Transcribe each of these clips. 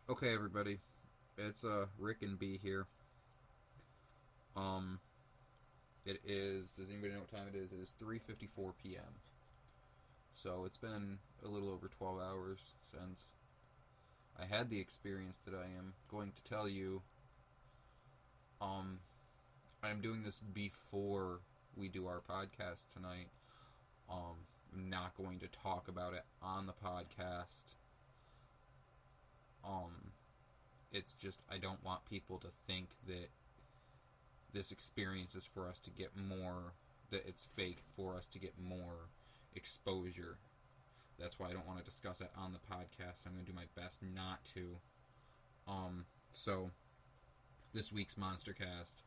Okay, everybody, it's Rick and B here. Um, it is. Does anybody know what time it is? It is 3:54 p.m. So it's been a little over 12 hours since I had the experience that I am going to tell you. Um, I'm doing this before we do our podcast tonight. I'm not going to talk about it on the podcast. Um, it's just I don't want people to think that this experience is for us to get more, that it's fake for us to get more exposure. That's why I don't want to discuss it on the podcast. I'm going to do my best not to. So this week's MonsterCast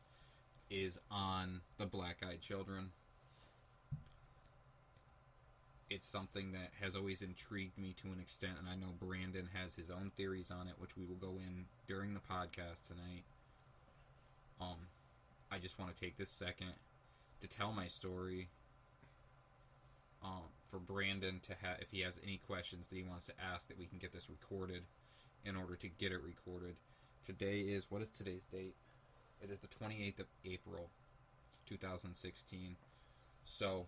is on the Black-Eyed Children. It's something that has always intrigued me to an extent, and I know Brandon has his own theories on it, which we will go in during the podcast tonight. I just want to take this second to tell my story. For Brandon to have, if he has any questions that he wants to ask, that we can get this recorded in order to get it recorded. Today is, what is today's date? It is the 28th of April, 2016. So,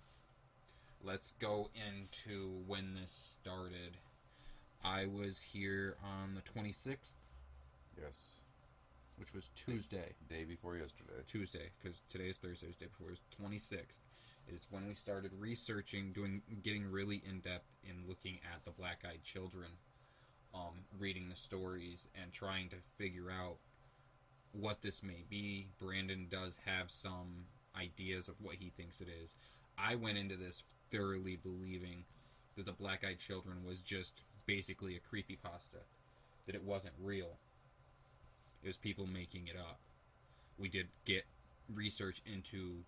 let's go into when this started. I was here on the 26th. Yes. Which was Tuesday. Day before yesterday. Tuesday, because today is Thursday, it was day before. It was 26th. Is when we started researching, getting really in-depth in looking at the Black-Eyed Children, reading the stories, and trying to figure out what this may be. Brandon does have some ideas of what he thinks it is. I went into this thoroughly believing that the Black-Eyed Children was just basically a creepypasta, that it wasn't real. It was people making it up. We did get research into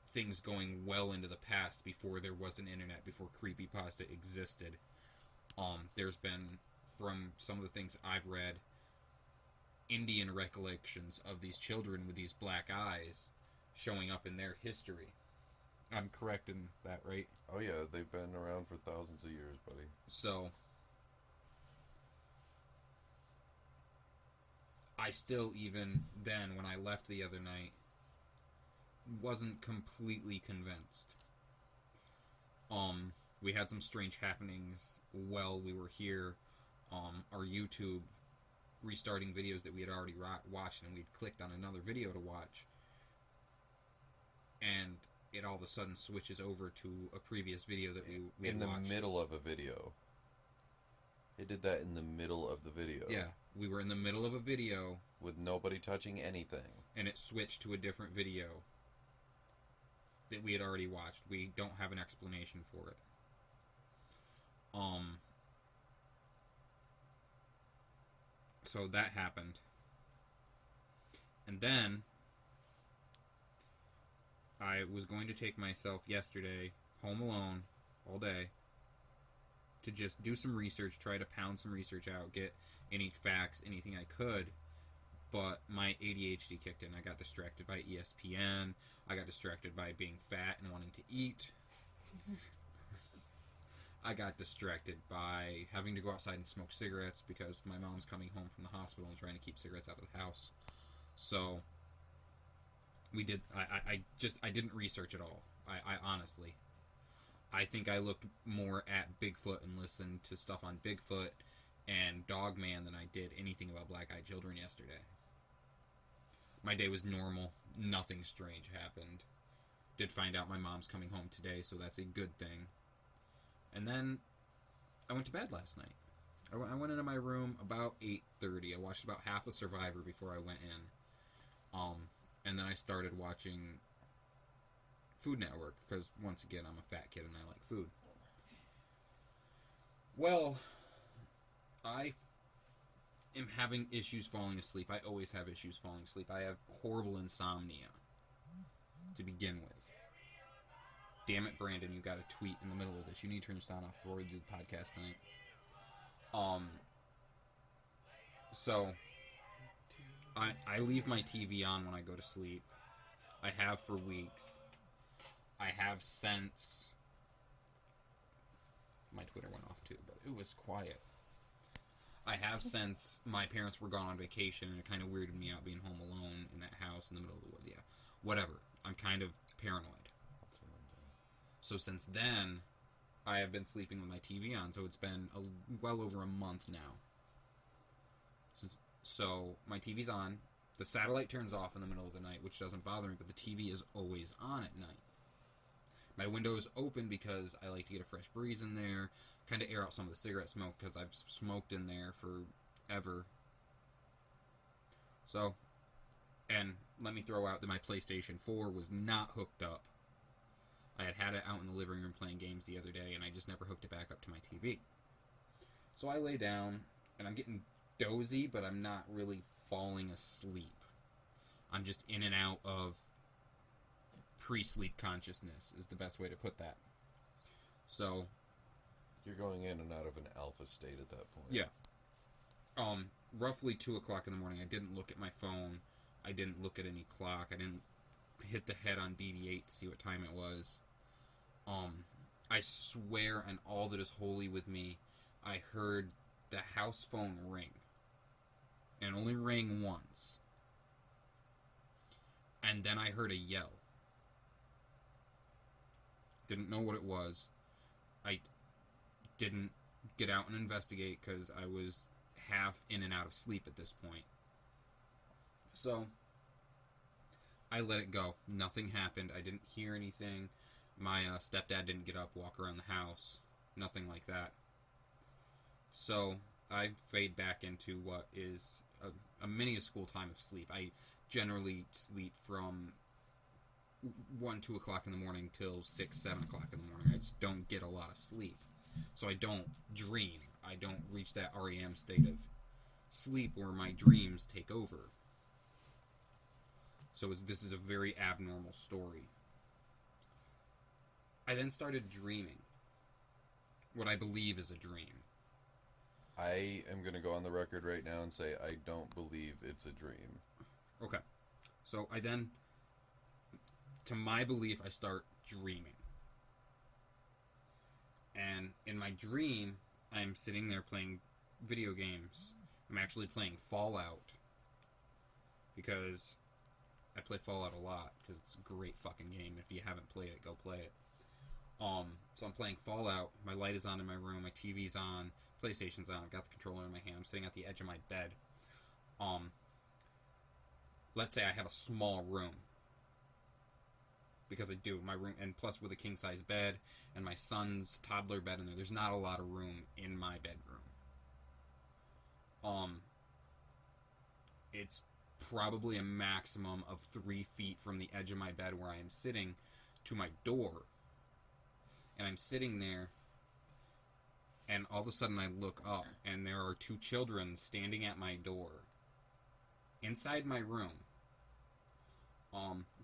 things going well into the past, before there was an internet, before creepypasta existed. There's been, from some of the things I've read, Indian recollections of these children with these black eyes showing up in their history. I'm correct in that, right? Oh yeah, they've been around for thousands of years, buddy. So, I still, even then, when I left the other night, wasn't completely convinced. We had some strange happenings while we were here. Our YouTube restarting videos that we had already watched, and we'd clicked on another video to watch, and it all of a sudden switches over to a previous video that we in the watched. Middle of a video. It did that in the middle of the video. Yeah, we were in the middle of a video with nobody touching anything, and it switched to a different video that we had already watched. We don't have an explanation for it. So that happened. And then I was going to take myself yesterday home alone all day to just do some research, try to pound some research out, get any facts, anything I could. But my ADHD kicked in. I got distracted by ESPN. I got distracted by being fat and wanting to eat. I got distracted by having to go outside and smoke cigarettes because my mom's coming home from the hospital and trying to keep cigarettes out of the house. So we did. I didn't research at all. I honestly, I think I looked more at Bigfoot and listened to stuff on Bigfoot and Dogman than I did anything about Black-Eyed Children yesterday. My day was normal. Nothing strange happened. Did find out my mom's coming home today, so that's a good thing. And then I went to bed last night. I went into my room about 8:30. I watched about half of Survivor before I went in. And then I started watching Food Network, because once again, I'm a fat kid and I like food. Well, I am having issues falling asleep. I always have issues falling asleep. I have horrible insomnia to begin with. Damn it, Brandon, you got a tweet in the middle of this. You need to turn your sound off before we do the podcast tonight. So I leave my TV on when I go to sleep. I have for weeks. I have since my Twitter went off too, but it was quiet. I have since my parents were gone on vacation, and it kind of weirded me out being home alone in that house in the middle of the woods. Yeah, whatever. I'm kind of paranoid. So since then, I have been sleeping with my TV on, so it's been well over a month now. So my TV's on. The satellite turns off in the middle of the night, which doesn't bother me, but the TV is always on at night. My window is open because I like to get a fresh breeze in there, kind of air out some of the cigarette smoke because I've smoked in there forever. So, and let me throw out that my PlayStation 4 was not hooked up. I had it out in the living room playing games the other day, and I just never hooked it back up to my TV. So I lay down, and I'm getting dozy, but I'm not really falling asleep. I'm just in and out of pre-sleep consciousness is the best way to put that. So you're going in and out of an alpha state at that point. Yeah. Roughly 2 o'clock in the morning. I didn't look at my phone. I didn't look at any clock. I didn't hit the head on BB-8 to see what time it was. I swear on all that is holy with me, I heard the house phone ring. And only rang once. And then I heard a yell. Didn't know what it was. I didn't get out and investigate because I was half in and out of sleep at this point. So I let it go. Nothing happened. I didn't hear anything. My stepdad didn't get up, walk around the house. Nothing like that. So I fade back into what is a mini school time of sleep. I generally sleep from 1, 2 o'clock in the morning till 6, 7 o'clock in the morning. I just don't get a lot of sleep. So I don't dream. I don't reach that REM state of sleep where my dreams take over. So this is a very abnormal story. I then started dreaming what I believe is a dream. I am going to go on the record right now and say I don't believe it's a dream. Okay. So I then, to my belief, I start dreaming. And in my dream, I'm sitting there playing video games. I'm actually playing Fallout. Because I play Fallout a lot. Because it's a great fucking game. If you haven't played it, go play it. So I'm playing Fallout. My light is on in my room. My TV's on. PlayStation's on. I've got the controller in my hand. I'm sitting at the edge of my bed. Let's say I have a small room. Because I do. My room, and plus with a king-size bed and my son's toddler bed in there, there's not a lot of room in my bedroom. It's probably a maximum of 3 feet from the edge of my bed where I am sitting to my door. And I'm sitting there, and all of a sudden I look up, and there are 2 children standing at my door. Inside my room.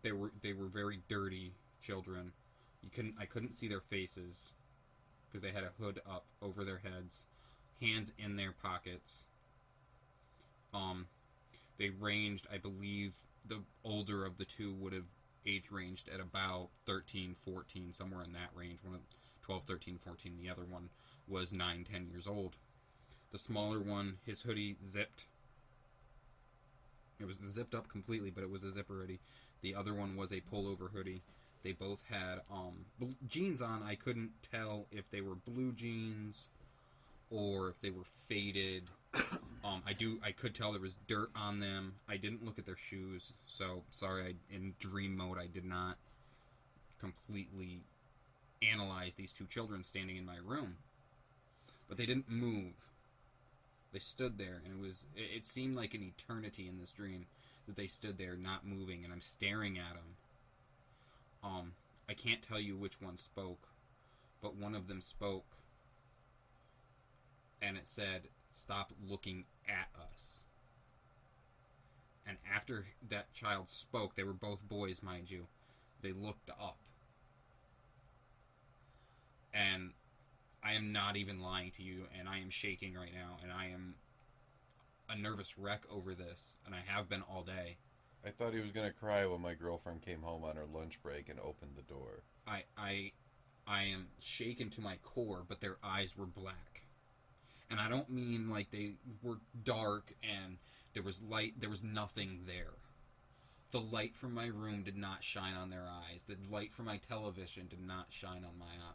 They were very dirty children. I couldn't see their faces because they had a hood up over their heads, hands in their pockets. They ranged, I believe, the older of the 2 would have age ranged at about 13, 14, somewhere in that range. One of 12, 13, 14. The other one was 9, 10 years old. The smaller one, his hoodie zipped. It was zipped up completely, but it was a zipper hoodie. The other one was a pullover hoodie. They both had jeans on. I couldn't tell if they were blue jeans or if they were faded. I could tell there was dirt on them. I didn't look at their shoes, so sorry. In dream mode, I did not completely analyze these 2 children standing in my room. But they didn't move. They stood there, and it seemed like an eternity in this dream that they stood there not moving, and I'm staring at them. I can't tell you which one spoke, but one of them spoke, and it said, "Stop looking at us." And after that child spoke, they were both boys, mind you, they looked up. And I am not even lying to you, and I am shaking right now, and I am a nervous wreck over this, and I have been all day. I thought he was going to cry when my girlfriend came home on her lunch break and opened the door. I am shaken to my core, but their eyes were black. And I don't mean like they were dark and there was light. There was nothing there. The light from my room did not shine on their eyes. The light from my television did not shine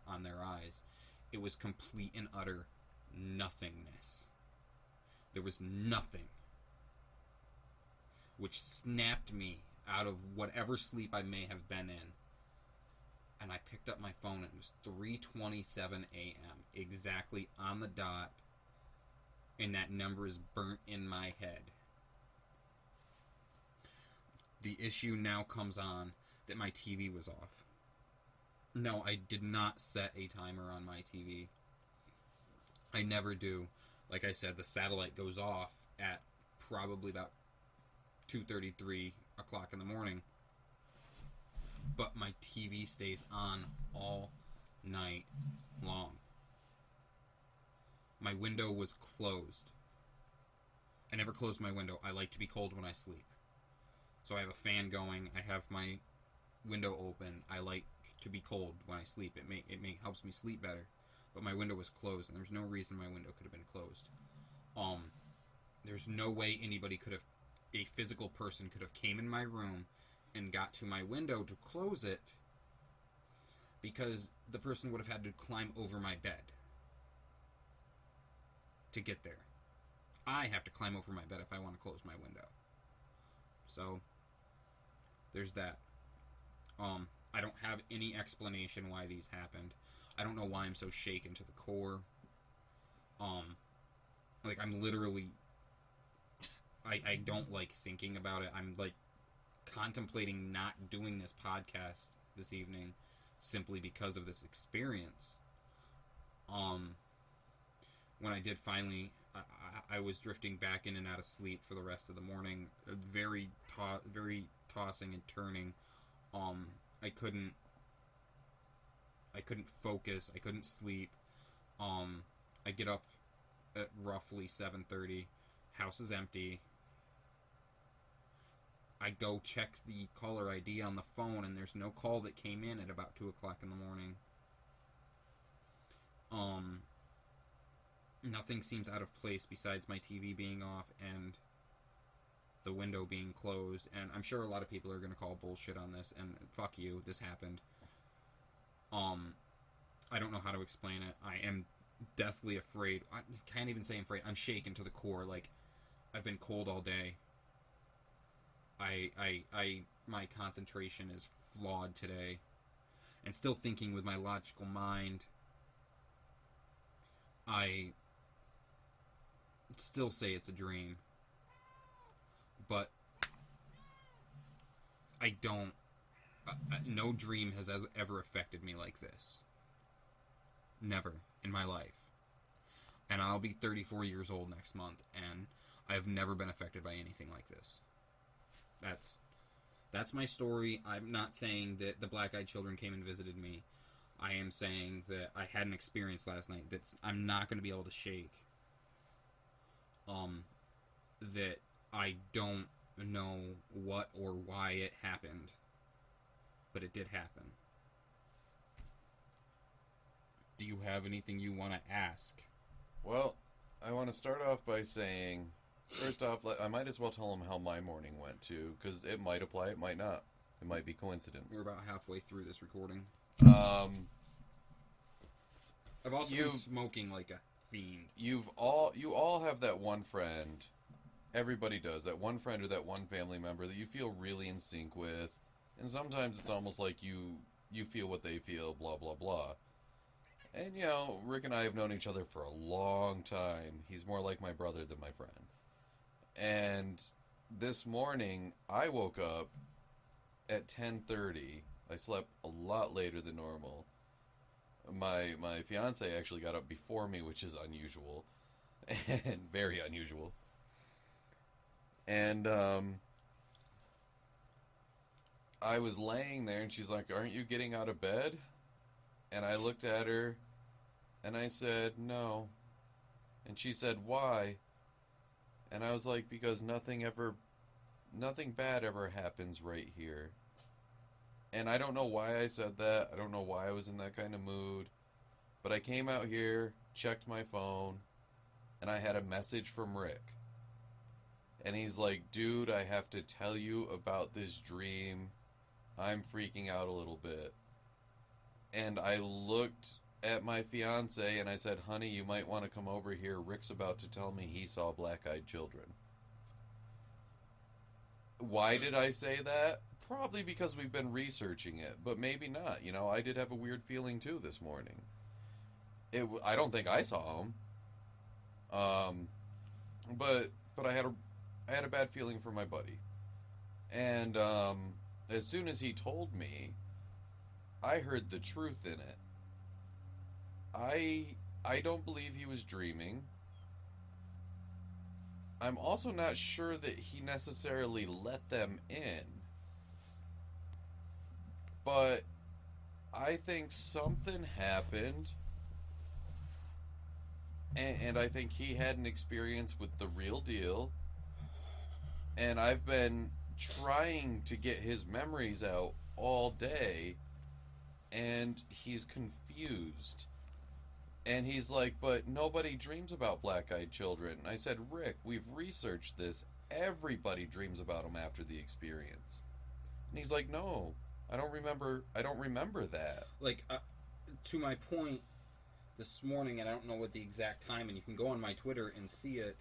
on their eyes. It was complete and utter nothingness. There was nothing, which snapped me out of whatever sleep I may have been in. And I picked up my phone, and it was 3:27 a.m., exactly on the dot, and that number is burnt in my head. The issue now comes on that my TV was off. No, I did not set a timer on my TV. I never do. Like I said, the satellite goes off at probably about 2:33 o'clock in the morning. But my TV stays on all night long. My window was closed. I never closed my window. I like to be cold when I sleep. So I have a fan going. I have my window open. I like to be cold when I sleep. It helps me sleep better. But my window was closed, and there's no reason my window could have been closed. There's no way a physical person could have came in my room and got to my window to close it, because the person would have had to climb over my bed to get there. I have to climb over my bed if I want to close my window. So there's that. I don't have any explanation why these happened. I don't know why I'm so shaken to the core. Like, I'm literally... I don't like thinking about it. I'm, like, contemplating not doing this podcast this evening simply because of this experience. When I did finally... I was drifting back in and out of sleep for the rest of the morning. Very tossing and turning. I couldn't focus. I couldn't sleep. I get up at roughly 7:30. House is empty. I go check the caller ID on the phone, and there's no call that came in at about 2 o'clock in the morning. Nothing seems out of place besides my TV being off and the window being closed. And I'm sure a lot of people are going to call bullshit on this, and fuck you, this happened. I don't know how to explain it. I am deathly afraid. I can't even say I'm afraid. I'm shaken to the core. Like, I've been cold all day. My concentration is flawed today. And still thinking with my logical mind, I still say it's a dream. But I don't... no dream has ever affected me like this. Never in my life. And I'll be 34 years old next month, and I have never been affected by anything like this. That's my story. I'm not saying that the black-eyed children came and visited me. I am saying that I had an experience last night that I'm not going to be able to shake. That I don't know what or why it happened, but it did happen. Do you have anything you want to ask? Well, I want to start off by saying, first off, I might as well tell them how my morning went, too, because it might apply, it might not. It might be coincidence. We're about halfway through this recording. I've also been smoking like a fiend. You all have that one friend, everybody does, that one friend or that one family member that you feel really in sync with, and sometimes it's almost like you feel what they feel, blah, blah, blah. And, you know, Rick and I have known each other for a long time. He's more like my brother than my friend. And this morning, I woke up at 10:30. I slept a lot later than normal. My fiance actually got up before me, which is unusual. And very unusual. And, I was laying there, and she's like, "Aren't you getting out of bed?" And I looked at her, and I said, "No." And she said, "Why?" And I was like, "Because nothing bad ever happens right here." And I don't know why I said that. I don't know why I was in that kind of mood. But I came out here, checked my phone, and I had a message from Rick. And he's like, dude, I have to tell you about this dream. I'm freaking out a little bit. And I looked at my fiance and I said, honey, you might want to come over here. Rick's about to tell me he saw black-eyed children. Why did I say that? Probably because we've been researching it, but maybe not. You know, I did have a weird feeling too this morning. I don't think I saw him. But I had a bad feeling for my buddy. And as soon as he told me, I heard the truth in it. I don't believe he was dreaming. I'm also not sure that he necessarily let them in. But I think something happened. And I think he had an experience with the real deal. And I've been trying to get his memories out all day. And he's confused. And he's like, but nobody dreams about black-eyed children. And I said, Rick, we've researched this. Everybody dreams about them after the experience. And he's like, no, I don't remember that. Like, to my point, this morning, and I don't know what the exact time, and you can go on my Twitter and see it,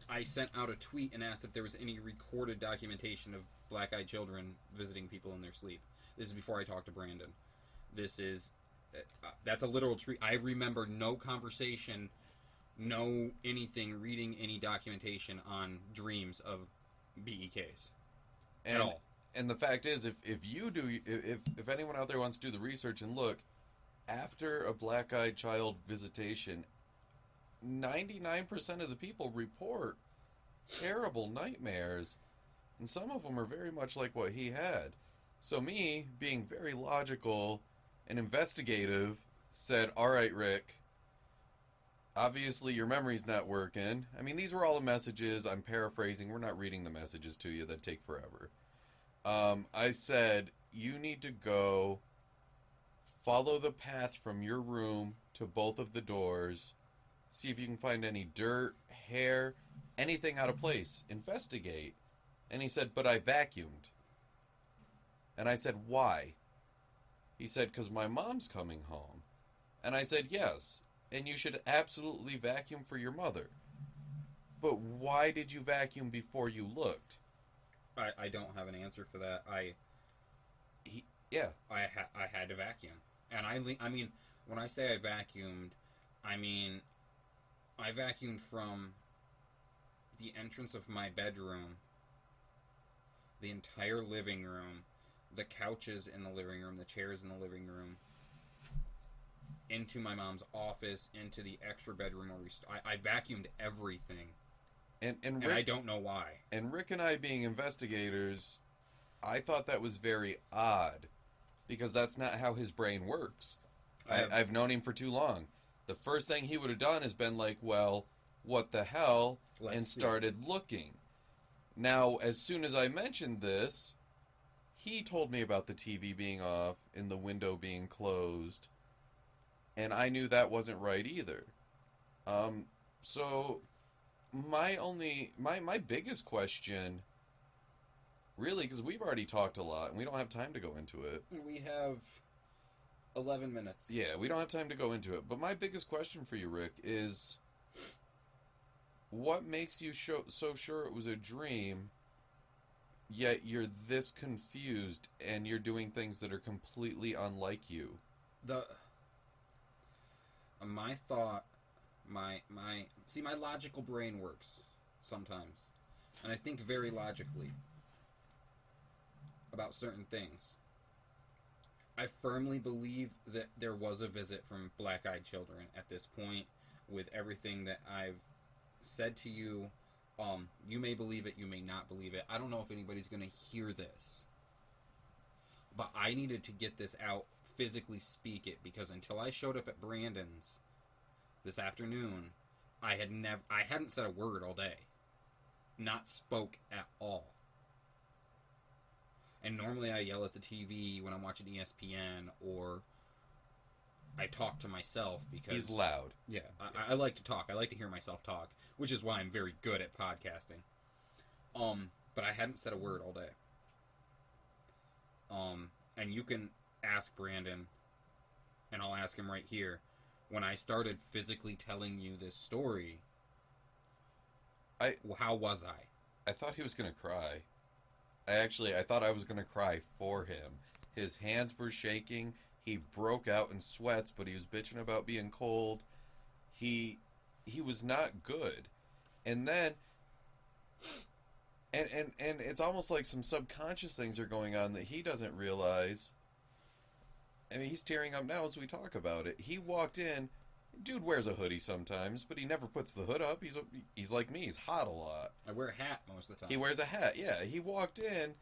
I sent out a tweet and asked if there was any recorded documentation of black-eyed children visiting people in their sleep. This is before I talked to Brandon. This is... that's a literal tweet. I remember no conversation, no anything, reading any documentation on dreams of BEKs at all. And the fact is, if anyone out there wants to do the research and look, after a black-eyed child visitation, 99% of the people report terrible nightmares, and some of them are very much like what he had. So me, being very logical and investigative, said, all right, Rick, obviously your memory's not working. I mean, these were all the messages. I'm paraphrasing. We're not reading the messages to you. That'd take forever. I said, you need to go follow the path from your room to both of the doors. See if you can find any dirt, hair, anything out of place. Investigate. And he said, but I vacuumed. And I said, why? He said, because my mom's coming home. And I said, yes, and you should absolutely vacuum for your mother. But why did you vacuum before you looked? I don't have an answer for that. I had to vacuum. And I mean, when I say I vacuumed, I mean, I vacuumed from the entrance of my bedroom, the entire living room, the couches in the living room, the chairs in the living room, into my mom's office, into the extra bedroom where I vacuumed everything. And Rick, I don't know why. And Rick and I, being investigators, I thought that was very odd, because that's not how his brain works. I've known him for too long. The first thing he would have done is been like, well, what the hell, and started looking. Now, as soon as I mentioned this, he told me about the TV being off and the window being closed, and I knew that wasn't right either. So my biggest question, really, because we've already talked a lot and we don't have time to go into it. We have 11 minutes. Yeah, we don't have time to go into it. But my biggest question for you, Rick, is what makes you so sure it was a dream, yet you're this confused and you're doing things that are completely unlike you? My thought, my logical brain works sometimes, and I think very logically about certain things. I firmly believe that there was a visit from black-eyed children at this point. With everything that I've said to you, you may believe it, you may not believe it. I don't know if anybody's going to hear this, but I needed to get this out, physically speak it, because until I showed up at Brandon's this afternoon, I hadn't said a word all day, not spoke at all. And normally I yell at the TV when I'm watching ESPN, or I talk to myself because... He's loud. Yeah, I like to talk. I like to hear myself talk, which is why I'm very good at podcasting. But I hadn't said a word all day. And you can ask Brandon, and I'll ask him right here. When I started physically telling you this story, how was I? I thought he was going to cry. I thought I was going to cry for him. His hands were shaking. He broke out in sweats, but he was bitching about being cold. He was not good. And then... And it's almost like some subconscious things are going on that he doesn't realize. I mean, he's tearing up now as we talk about it. He walked in. Dude wears a hoodie sometimes, but he never puts the hood up. He's like me. He's hot a lot. I wear a hat most of the time. He wears a hat, yeah. He walked in.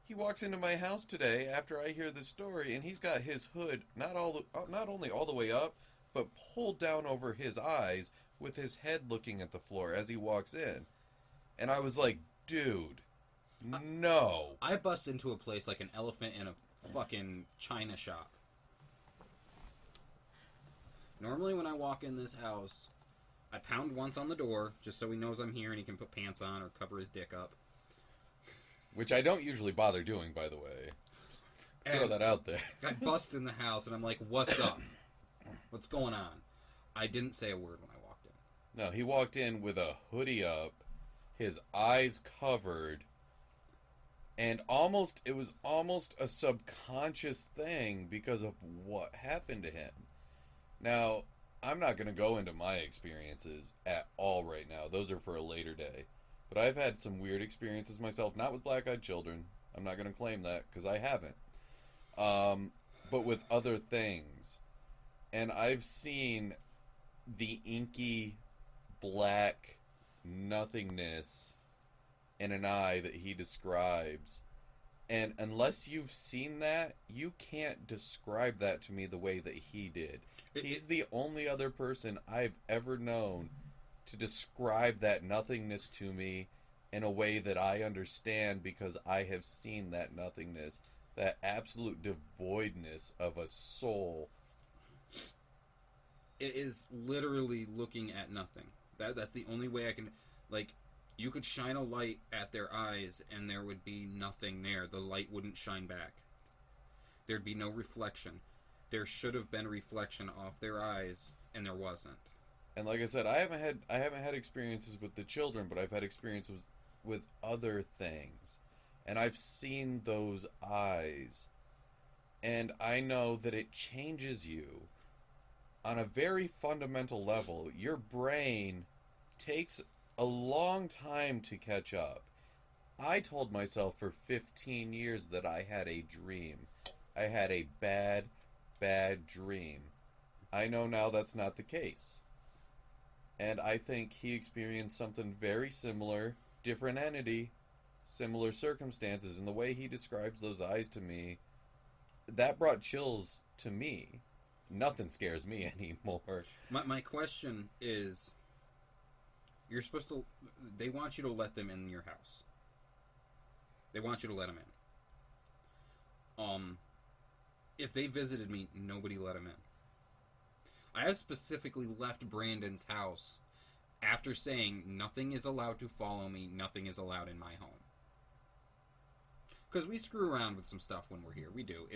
He walks into my house today after I hear the story, and he's got his hood not only all the way up, but pulled down over his eyes with his head looking at the floor as he walks in. And I was like, dude, no. I bust into a place like an elephant in a fucking china shop. Normally when I walk in this house, I pound once on the door just so he knows I'm here and he can put pants on or cover his dick up. Which I don't usually bother doing, by the way. Throw that out there. I bust in the house and I'm like, what's up? What's going on? I didn't say a word when I walked in. No, he walked in with a hoodie up, his eyes covered, and it was almost a subconscious thing because of what happened to him. Now, I'm not going to go into my experiences at all right now. Those are for a later day. But I've had some weird experiences myself, not with black-eyed children. I'm not going to claim that, because I haven't. But with other things. And I've seen the inky, black nothingness in an eye that he describes. And unless you've seen that, you can't describe that to me the way that he did. He's the only other person I've ever known to describe that nothingness to me in a way that I understand because I have seen that nothingness, that absolute devoidness of a soul. It is literally looking at nothing. That's the only way I can... Like, you could shine a light at their eyes and there would be nothing there. The light wouldn't shine back. There'd be no reflection. There should have been reflection off their eyes, and there wasn't. And like I said, I haven't had experiences with the children, but I've had experiences with other things. And I've seen those eyes. And I know that it changes you on a very fundamental level. Your brain takes a long time to catch up. I told myself for 15 years that I had a dream. I had a bad dream. I know now that's not the case. And I think he experienced something very similar, different entity, similar circumstances, and the way he describes those eyes to me, that brought chills to me. Nothing scares me anymore. My question is, you're supposed to... They want you to let them in your house. They want you to let them in. If they visited me, nobody let them in. I have specifically left Brandon's house after saying nothing is allowed to follow me, nothing is allowed in my home. Because we screw around with some stuff when we're here. We do.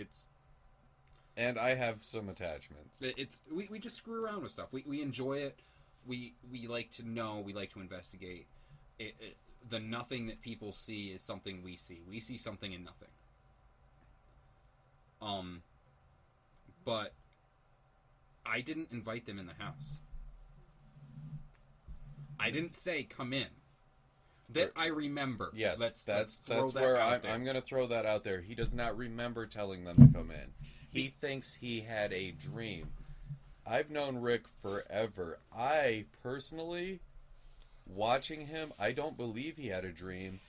And I have some attachments. We just screw around with stuff. We enjoy it. We like to know. We like to investigate. The nothing that people see is something we see. We see something in nothing. But I didn't invite them in the house. I didn't say come in. That I remember. Yes, let's that's where I'm going to throw that out there. He does not remember telling them to come in. He thinks he had a dream. I've known Rick forever. I personally, watching him, I don't believe he had a dream,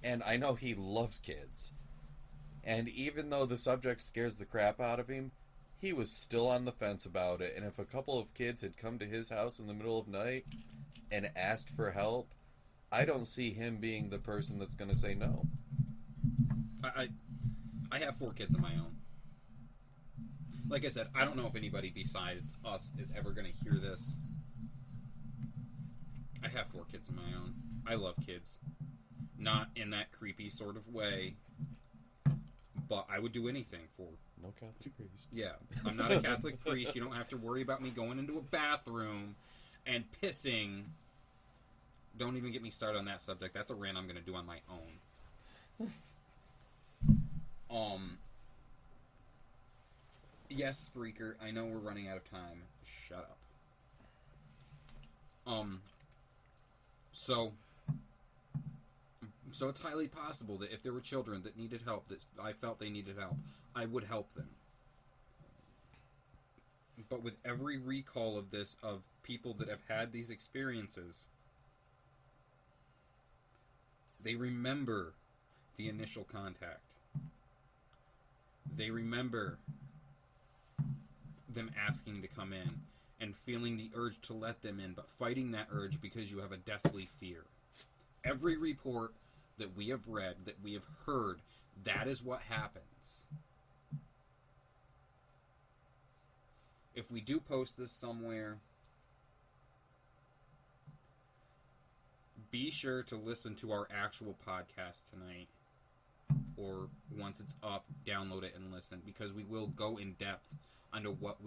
and I know he loves kids. And even though the subject scares the crap out of him, he was still on the fence about it. And if a couple of kids had come to his house in the middle of night and asked for help, I don't see him being the person that's going to say no. I have 4 kids of my own. like I said, I don't know if anybody besides us is ever going to hear this. I have 4 kids of my own. I love kids. Not in that creepy sort of way, but I would do anything for... No Catholic priest. Yeah, I'm not a Catholic priest. You don't have to worry about me going into a bathroom and pissing. Don't even get me started on that subject. That's a rant I'm going to do on my own. Yes, Spreaker, I know we're running out of time. Shut up. So it's highly possible that if there were children that needed help, that I felt they needed help, I would help them. But with every recall of this, of people that have had these experiences, they remember the initial contact. They remember them asking to come in and feeling the urge to let them in, but fighting that urge because you have a deathly fear. Every report that we have read, that we have heard, that is what happens. If we do post this somewhere, be sure to listen to our actual podcast tonight, or once it's up, download it and listen, because we will go in depth onto what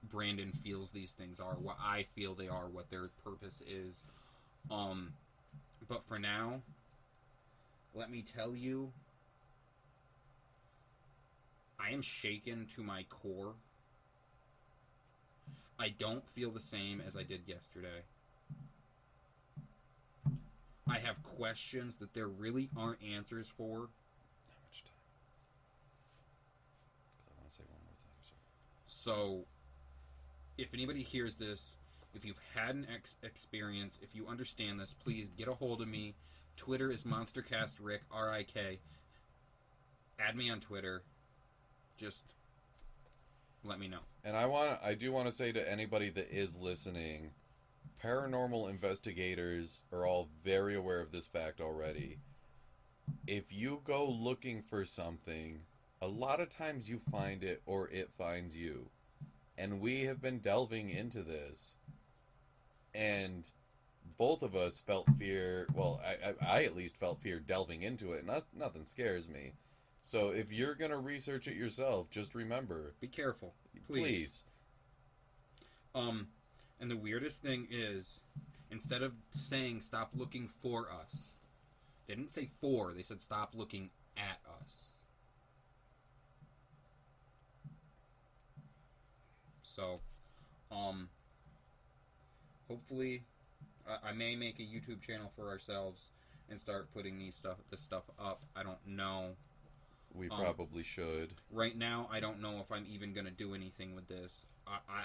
Brandon feels these things are, what I feel they are, what their purpose is. But for now, let me tell you, I am shaken to my core. I don't feel the same as I did yesterday. I have questions that there really aren't answers for. How much time? I want to say one more thing. So, if anybody hears this, if you've had an experience, if you understand this, please get a hold of me. Twitter is MonsterCastRick, R-I-K. Add me on Twitter. Just let me know. And I do want to say to anybody that is listening, paranormal investigators are all very aware of this fact already. If you go looking for something, a lot of times you find it or it finds you. And we have been delving into this. And both of us felt fear. Well, I at least felt fear delving into it. Nothing scares me. So if you're going to research it yourself, just remember. Be careful. Please. And the weirdest thing is, instead of saying stop looking for us, they didn't say for, they said stop looking at us. So, hopefully, I may make a YouTube channel for ourselves and start putting this stuff up. I don't know. We probably should. Right now, I don't know if I'm even going to do anything with this.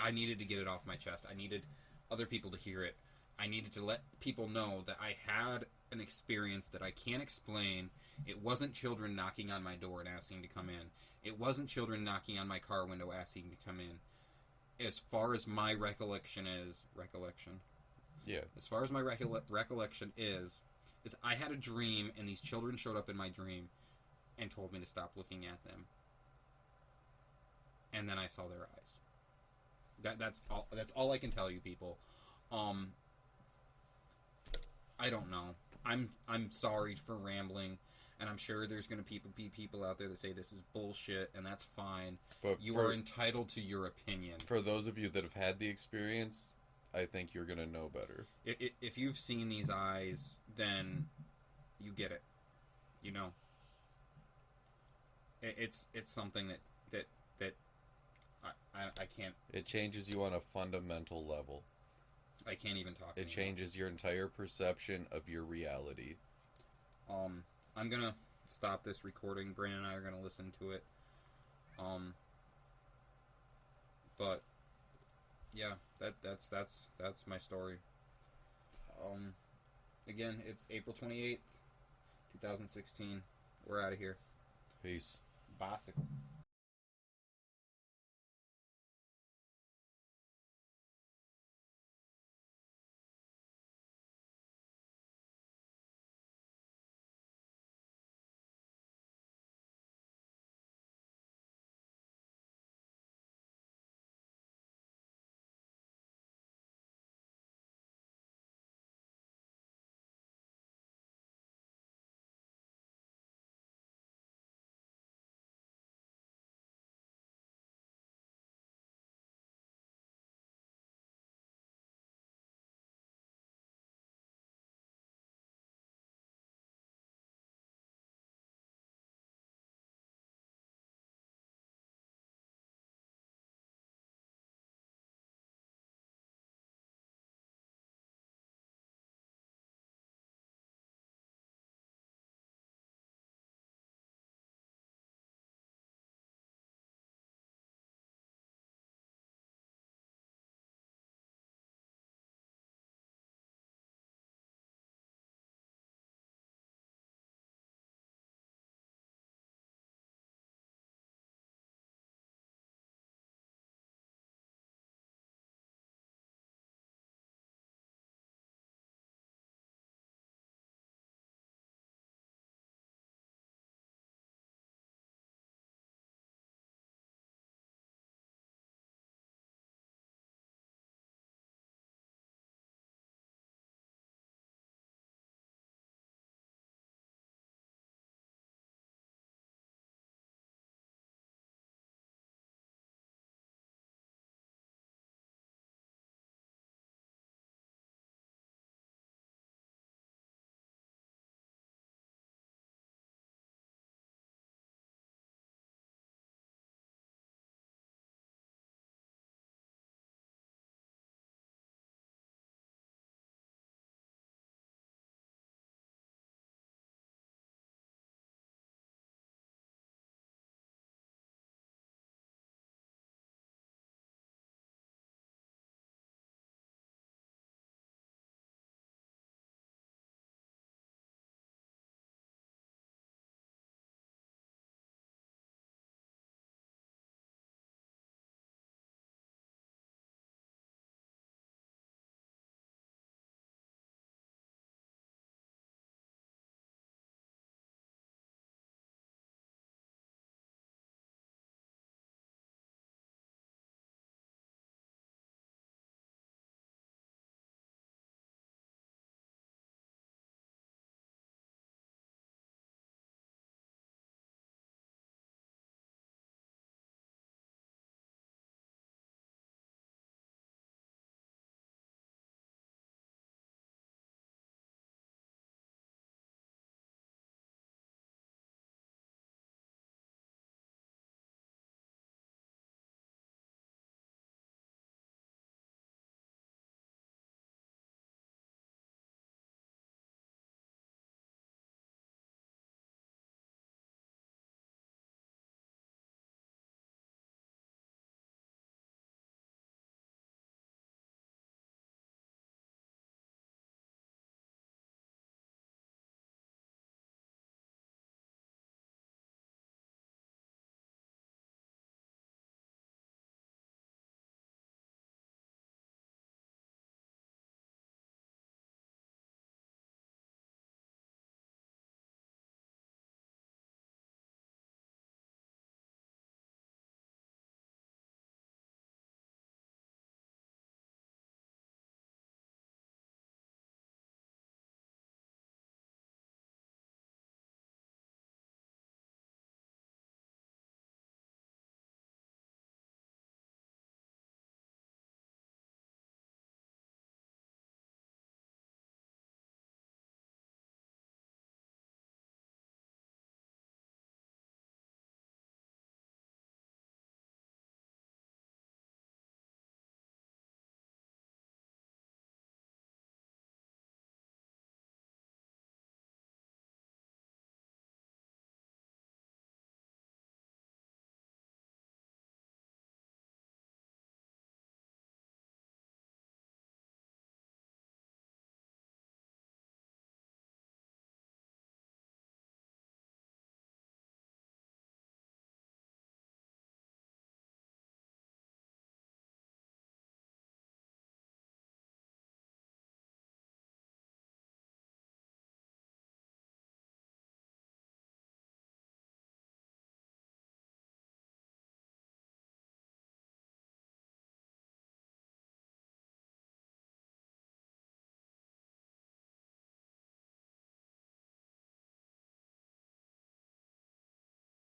I needed to get it off my chest. I needed other people to hear it. I needed to let people know that I had an experience that I can't explain. It wasn't children knocking on my door and asking to come in. It wasn't children knocking on my car window asking to come in. As far as my recollection is... Yeah. As far as my recollection is I had a dream, and these children showed up in my dream and told me to stop looking at them. And then I saw their eyes. That's all I can tell you, people. I don't know. I'm sorry for rambling, and I'm sure there's going to be people out there that say this is bullshit, and that's fine. But you are entitled to your opinion. For those of you that have had the experience, I think you're going to know better. If you've seen these eyes, then you get it. You know. It's something that I can't... It changes you on a fundamental level. I can't even talk It changes your entire perception of your reality. I'm gonna stop this recording. Brandon and I are gonna listen to it. But yeah, that's my story. Again, it's April 28th, 2016. We're out of here. Peace. Bicycle.